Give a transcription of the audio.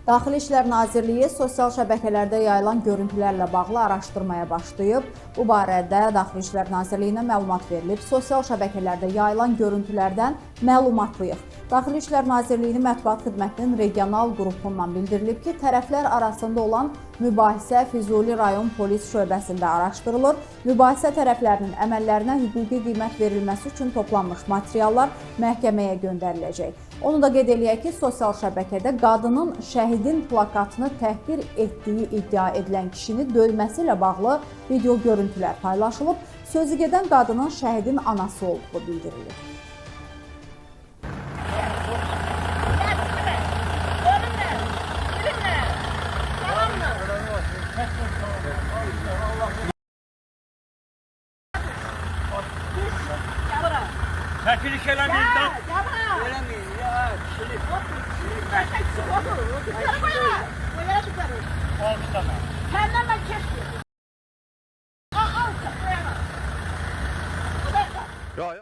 Daxili İşlər Nazirliyi sosial şəbəkələrdə yayılan görüntülərlə bağlı araşdırmaya başlayıb. Bu barədə Daxili İşlər Nazirliyinə məlumat verilib. Sosial şəbəkələrdə yayılan görüntülərdən məlumatlıyıq. Daxili İşlər Nazirliyinin mətbuat xidmətinin regional qrupundan bildirilib ki, tərəflər arasında olan mübahisə Füzuli rayon polis şöbəsində araşdırılır. Mübahisə tərəflərinin əməllərinə hüquqi qiymət verilməsi üçün toplanmış materiallar məhkəməyə göndəriləcək. Onu da qeyd eləyək ki, sosial şəbəkədə qadının şəhidin plakatını təhqir etdiyi iddia edilən kişini döyməsi ilə bağlı video görüntülər paylaşılıb. Sözü gedən qadının şəhidin anası olduğu bildirilir. Çəkiliş eləməyin lan. Eləməyin, ya, kişilik.